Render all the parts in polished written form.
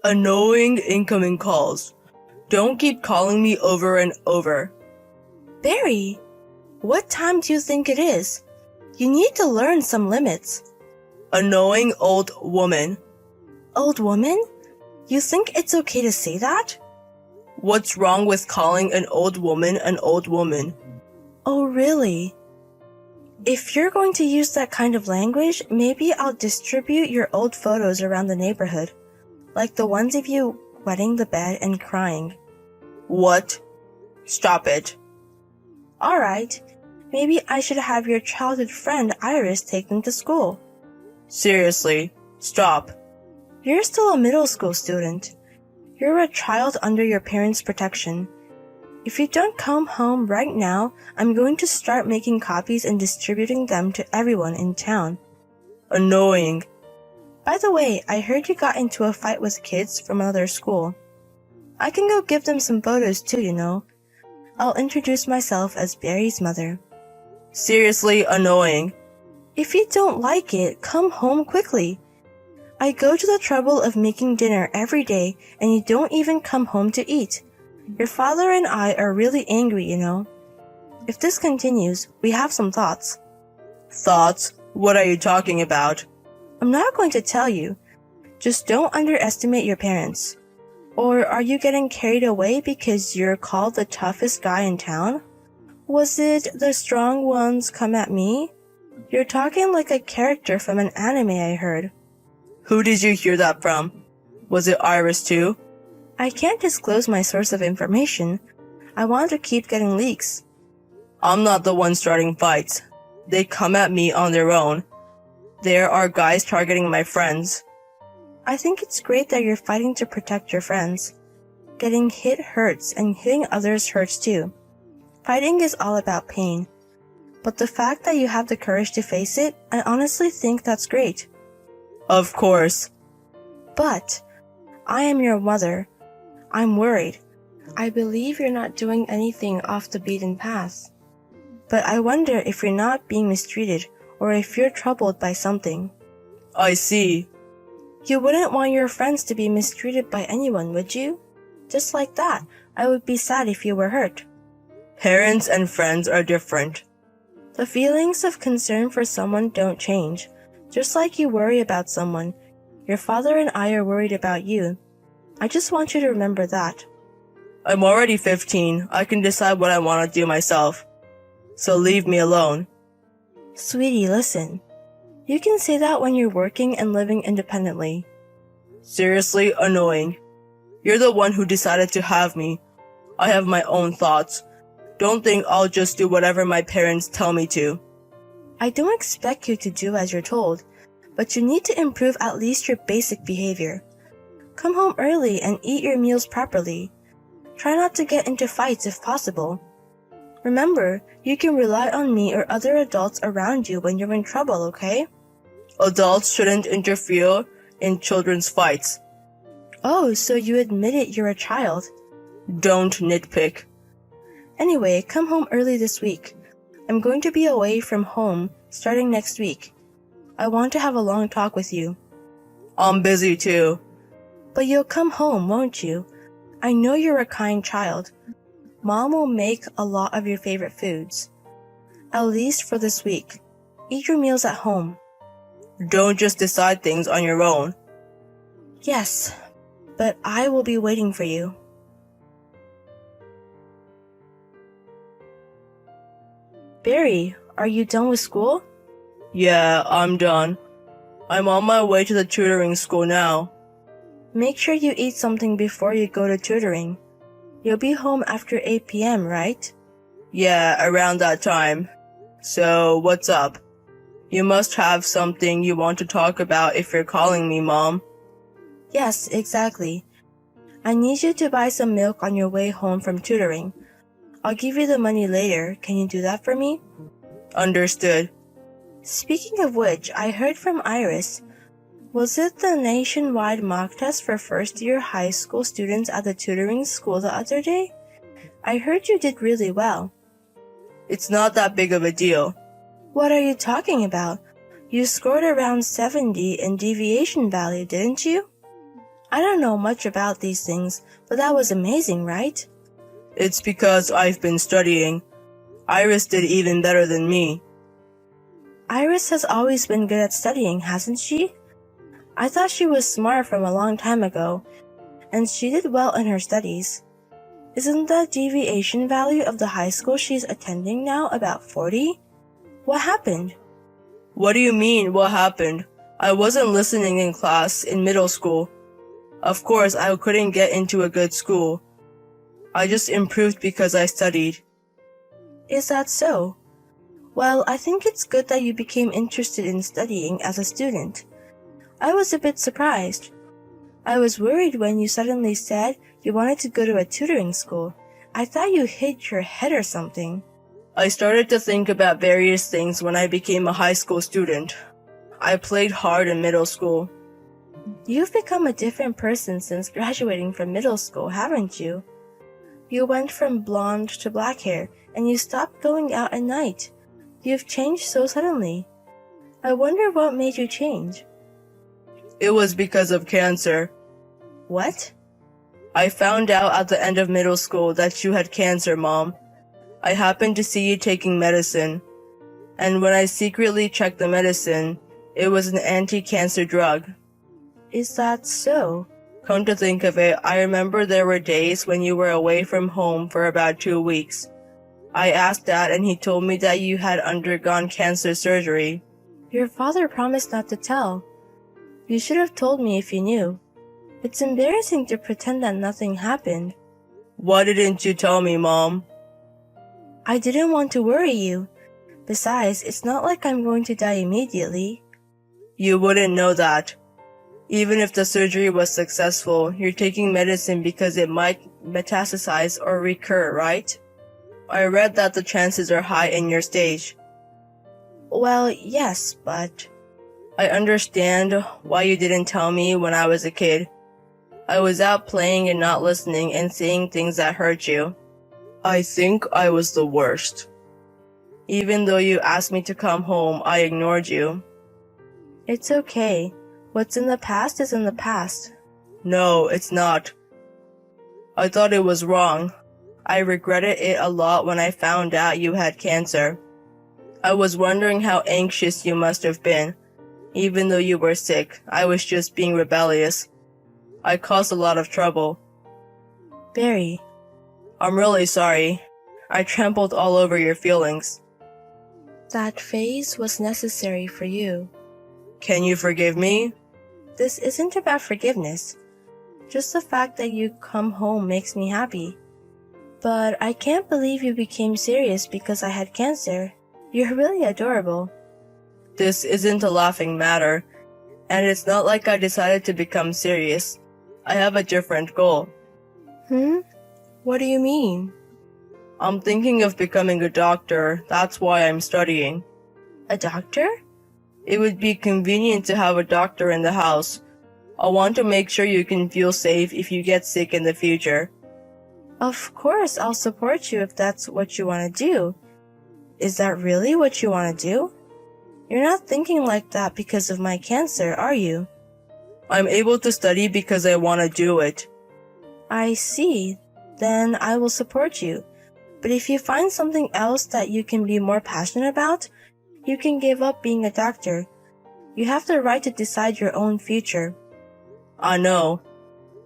Annoying incoming calls. Don't keep calling me over and over. Barry, what time do you think it is? You need to learn some limits. Annoying old woman. Old woman? You think it's okay to say that? What's wrong with calling an old woman an old woman? Oh, really? If you're going to use that kind of language, maybe I'll distribute your old photos around the neighborhood. Like the ones of you wetting the bed and crying. What? Stop it. Alright, maybe I should have your childhood friend Iris take them to school. Seriously, stop. You're still a middle school student. You're a child under your parents' protection. If you don't come home right now, I'm going to start making copies and distributing them to everyone in town. Annoying. By the way, I heard you got into a fight with kids from another school. I can go give them some photos too, you know. I'll introduce myself as Barry's mother. Seriously annoying. If you don't like it, come home quickly. I go to the trouble of making dinner every day and you don't even come home to eat. Your father and I are really angry, you know. If this continues, we have some thoughts. Thoughts? What are you talking about? I'm not going to tell you. Just don't underestimate your parents. Or are you getting carried away because you're called the toughest guy in town? Was it the strong ones come at me? You're talking like a character from an anime I heard. Who did you hear that from? Was it Iris too? I can't disclose my source of information. I want to keep getting leaks. I'm not the one starting fights. They come at me on their own. There are guys targeting my friends. I think it's great that you're fighting to protect your friends. Getting hit hurts and hitting others hurts too. Fighting is all about pain. But the fact that you have the courage to face it, I honestly think that's great. Of course. But I am your mother. I'm worried. I believe you're not doing anything off the beaten path. But I wonder if you're not being mistreated or if you're troubled by something. I see. You wouldn't want your friends to be mistreated by anyone, would you? Just like that, I would be sad if you were hurt. Parents and friends are different. The feelings of concern for someone don't change. Just like you worry about someone, your father and I are worried about you. I just want you to remember that. I'm already 15. I can decide what I want to do myself. So leave me alone. Sweetie, listen. You can say that when you're working and living independently. Seriously annoying. You're the one who decided to have me. I have my own thoughts. Don't think I'll just do whatever my parents tell me to. I don't expect you to do as you're told, but you need to improve at least your basic behavior. Come home early and eat your meals properly. Try not to get into fights if possible. Remember, you can rely on me or other adults around you when you're in trouble, okay? Adults shouldn't interfere in children's fights. Oh, so you admitted you're a child. Don't nitpick. Anyway, come home early this week. I'm going to be away from home starting next week. I want to have a long talk with you. I'm busy too. But you'll come home, won't you? I know you're a kind child. Mom will make a lot of your favorite foods. At least for this week. Eat your meals at home. Don't just decide things on your own. Yes, but I will be waiting for you. Barry, are you done with school? Yeah, I'm done. I'm on my way to the tutoring school now. Make sure you eat something before you go to tutoring. You'll be home after 8 p.m., right? Yeah, around that time. So, what's up? You must have something you want to talk about if you're calling me, Mom. Yes, exactly. I need you to buy some milk on your way home from tutoring. I'll give you the money later. Can you do that for me? Understood. Speaking of which, I heard from Iris. Was it the nationwide mock test for first-year high school students at the tutoring school the other day? I heard you did really well. It's not that big of a deal. What are you talking about? You scored around 70 in deviation value, didn't you? I don't know much about these things, but that was amazing, right? It's because I've been studying. Iris did even better than me. Iris has always been good at studying, hasn't she? I thought she was smart from a long time ago, and she did well in her studies. Isn't the deviation value of the high school she's attending now about 40? What happened? What do you mean, what happened? I wasn't listening in class in middle school. Of course, I couldn't get into a good school. I just improved because I studied. Is that so? Well, I think it's good that you became interested in studying as a student. I was a bit surprised. I was worried when you suddenly said you wanted to go to a tutoring school. I thought you hit your head or something. I started to think about various things when I became a high school student. I played hard in middle school. You've become a different person since graduating from middle school, haven't you? You went from blonde to black hair, and you stopped going out at night. You've changed so suddenly. I wonder what made you change. It was because of cancer. What? I found out at the end of middle school that you had cancer, Mom. I happened to see you taking medicine. And when I secretly checked the medicine, it was an anti-cancer drug. Is that so? Come to think of it, I remember there were days when you were away from home for about 2 weeks. I asked Dad and he told me that you had undergone cancer surgery. Your father promised not to tell. You should have told me if you knew. It's embarrassing to pretend that nothing happened. Why didn't you tell me, Mom? I didn't want to worry you. Besides, it's not like I'm going to die immediately. You wouldn't know that. Even if the surgery was successful, you're taking medicine because it might metastasize or recur, right? I read that the chances are high in your stage. Well, yes, but... I understand why you didn't tell me when I was a kid. I was out playing and not listening and saying things that hurt you. I think I was the worst. Even though you asked me to come home, I ignored you. It's okay. What's in the past is in the past. No, it's not. I thought it was wrong. I regretted it a lot when I found out you had cancer. I was wondering how anxious you must have been. Even though you were sick, I was just being rebellious. I caused a lot of trouble. Barry. I'm really sorry. I trampled all over your feelings. That phase was necessary for you. Can you forgive me? This isn't about forgiveness. Just the fact that you come home makes me happy. But I can't believe you became serious because I had cancer. You're really adorable. This isn't a laughing matter, and it's not like I decided to become serious. I have a different goal. What do you mean? I'm thinking of becoming a doctor. That's why I'm studying. A doctor? It would be convenient to have a doctor in the house. I want to make sure you can feel safe if you get sick in the future. Of course, I'll support you if that's what you want to do. Is that really what you want to do? You're not thinking like that because of my cancer, are you? I'm able to study because I want to do it. I see. Then I will support you. But if you find something else that you can be more passionate about, you can give up being a doctor. You have the right to decide your own future. I know.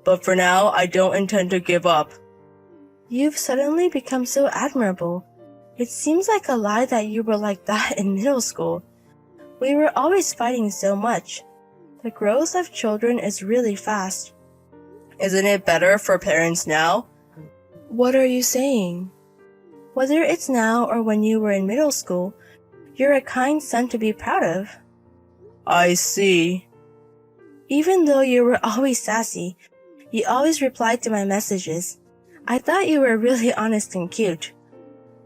But for now, I don't intend to give up. You've suddenly become so admirable. It seems like a lie that you were like that in middle school. We were always fighting so much. The growth of children is really fast. Isn't it better for parents now? What are you saying? Whether it's now or when you were in middle school, you're a kind son to be proud of. I see. Even though you were always sassy, you always replied to my messages. I thought you were really honest and cute.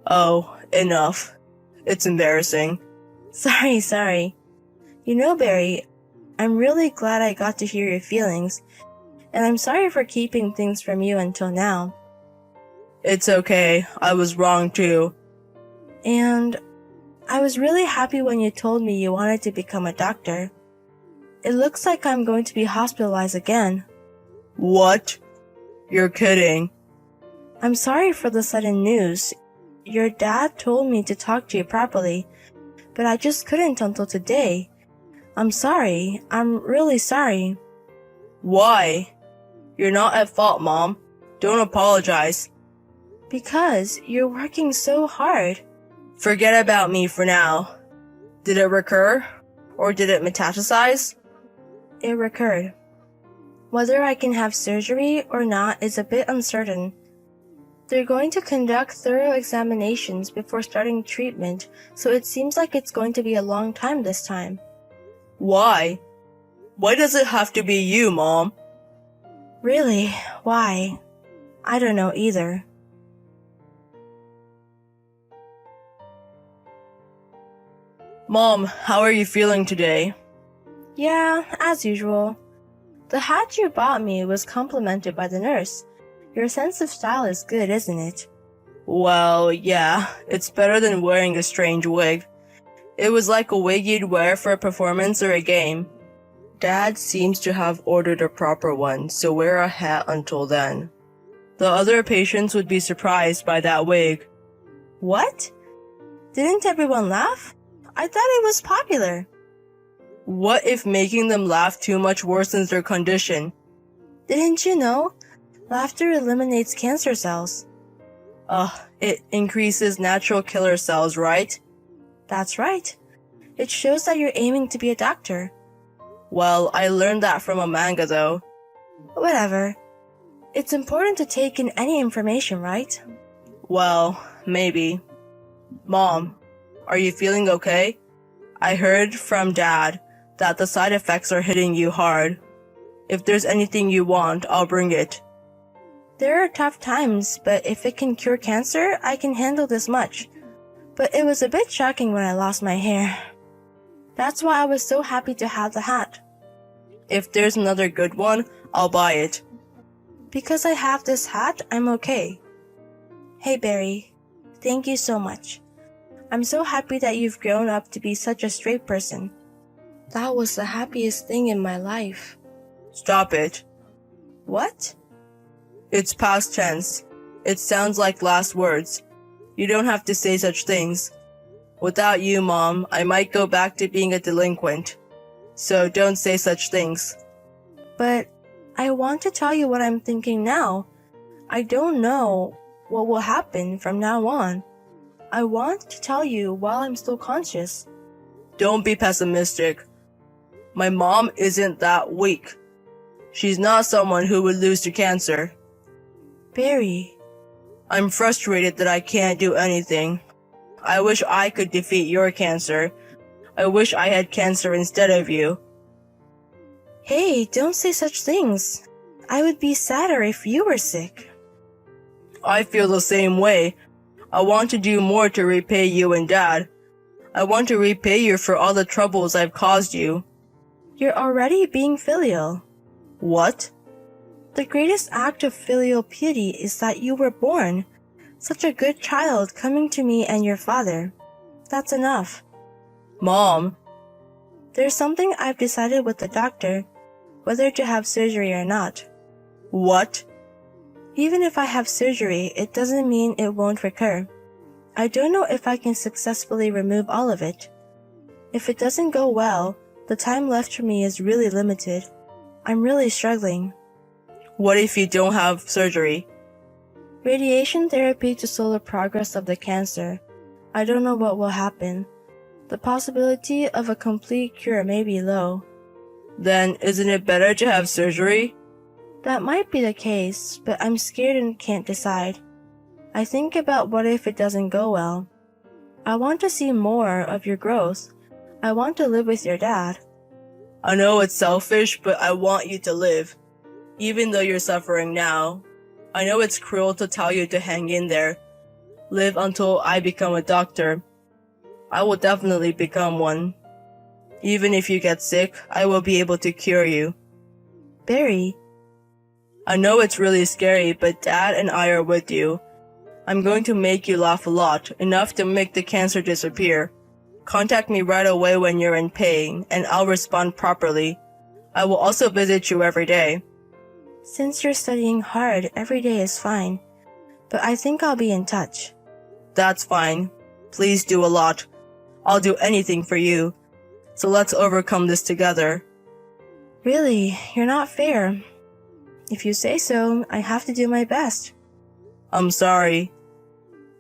Oh, enough. It's embarrassing. Sorry. You know, Barry, I'm really glad I got to hear your feelings, and I'm sorry for keeping things from you until now. It's okay. I was wrong too. And I was really happy when you told me you wanted to become a doctor. It looks like I'm going to be hospitalized again. What? You're kidding. I'm sorry for the sudden news. Your dad told me to talk to you properly, but I just couldn't until today. I'm sorry. I'm really sorry. Why? You're not at fault, Mom. Don't apologize. Because you're working so hard. Forget about me for now. Did it recur? Or did it metastasize? It recurred. Whether I can have surgery or not is a bit uncertain. They're going to conduct thorough examinations before starting treatment, so it seems like it's going to be a long time this time. Why? Why does it have to be you, Mom? Really? Why? I don't know either. Mom, how are you feeling today? Yeah, as usual. The hat you bought me was complimented by the nurse. Your sense of style is good, isn't it? Well, yeah, it's better than wearing a strange wig. It was like a wig you'd wear for a performance or a game. Dad seems to have ordered a proper one, so wear a hat until then. The other patients would be surprised by that wig. What? Didn't everyone laugh? I thought it was popular. What if making them laugh too much worsens their condition? Didn't you know? Laughter eliminates cancer cells. It increases natural killer cells, right? That's right. It shows that you're aiming to be a doctor. Well, I learned that from a manga though. Whatever. It's important to take in any information, right? Well, maybe. Mom, are you feeling okay? I heard from Dad that the side effects are hitting you hard. If there's anything you want, I'll bring it. There are tough times, but if it can cure cancer, I can handle this much. But it was a bit shocking when I lost my hair. That's why I was so happy to have the hat. If there's another good one, I'll buy it. Because I have this hat, I'm okay. Hey Barry, thank you so much. I'm so happy that you've grown up to be such a straight person. That was the happiest thing in my life. Stop it. What? It's past tense. It sounds like last words. You don't have to say such things. Without you, Mom, I might go back to being a delinquent. So don't say such things. But I want to tell you what I'm thinking now. I don't know what will happen from now on. I want to tell you while I'm still conscious. Don't be pessimistic. My mom isn't that weak. She's not someone who would lose to cancer. Barry. I'm frustrated that I can't do anything. I wish I could defeat your cancer. I wish I had cancer instead of you. Hey, don't say such things. I would be sadder if you were sick. I feel the same way. I want to do more to repay you and Dad. I want to repay you for all the troubles I've caused you. You're already being filial. What? The greatest act of filial piety is that you were born. Such a good child coming to me and your father. That's enough. Mom. There's something I've decided with the doctor, whether to have surgery or not. What? Even if I have surgery, it doesn't mean it won't recur. I don't know if I can successfully remove all of it. If it doesn't go well, the time left for me is really limited. I'm really struggling. What if you don't have surgery? Radiation therapy to slow the progress of the cancer. I don't know what will happen. The possibility of a complete cure may be low. Then isn't it better to have surgery? That might be the case, but I'm scared and can't decide. I think about what if it doesn't go well. I want to see more of your growth. I want to live with your dad. I know it's selfish, but I want you to live. Even though you're suffering now. I know it's cruel to tell you to hang in there. Live until I become a doctor. I will definitely become one. Even if you get sick, I will be able to cure you. Barry. I know it's really scary, but Dad and I are with you. I'm going to make you laugh a lot, enough to make the cancer disappear. Contact me right away when you're in pain, and I'll respond properly. I will also visit you every day. Since you're studying hard, every day is fine. But I think I'll be in touch. That's fine. Please do a lot. I'll do anything for you. So let's overcome this together. Really, you're not fair. If you say so, I have to do my best. I'm sorry.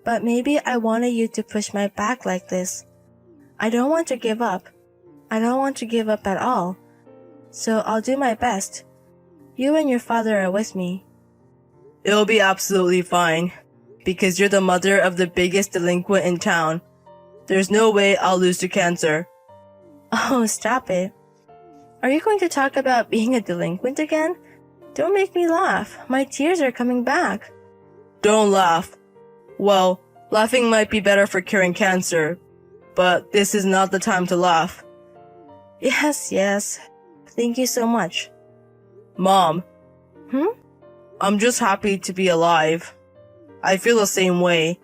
But maybe I wanted you to push my back like this. I don't want to give up. I don't want to give up at all. So I'll do my best. You and your father are with me. It'll be absolutely fine. Because you're the mother of the biggest delinquent in town. There's no way I'll lose to cancer. Oh, stop it. Are you going to talk about being a delinquent again? Don't make me laugh. My tears are coming back. Don't laugh. Well, laughing might be better for curing cancer. But this is not the time to laugh. Yes. Thank you so much. Mom. Hmm? I'm just happy to be alive. I feel the same way.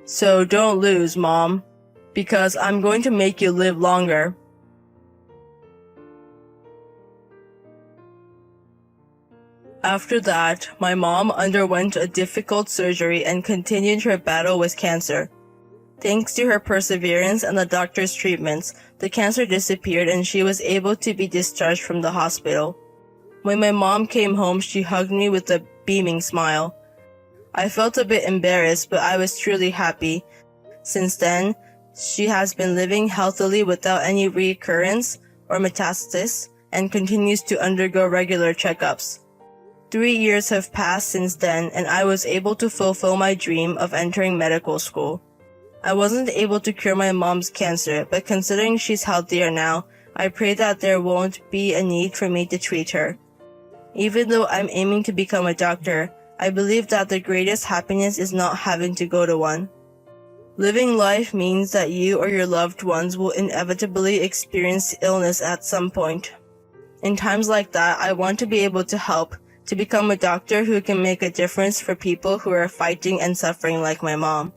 So don't lose, Mom. Because I'm going to make you live longer. After that, my mom underwent a difficult surgery and continued her battle with cancer. Thanks to her perseverance and the doctor's treatments, the cancer disappeared and she was able to be discharged from the hospital. When my mom came home, she hugged me with a beaming smile. I felt a bit embarrassed, but I was truly happy. Since then, she has been living healthily without any recurrence or metastasis and continues to undergo regular checkups. 3 years have passed since then, and I was able to fulfill my dream of entering medical school. I wasn't able to cure my mom's cancer, but considering she's healthier now, I pray that there won't be a need for me to treat her. Even though I'm aiming to become a doctor, I believe that the greatest happiness is not having to go to one. Living life means that you or your loved ones will inevitably experience illness at some point. In times like that, I want to be able to help, to become a doctor who can make a difference for people who are fighting and suffering like my mom.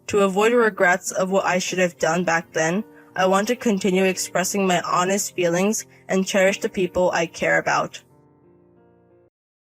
To avoid regrets of what I should have done back then, I want to continue expressing my honest feelings and cherish the people I care about.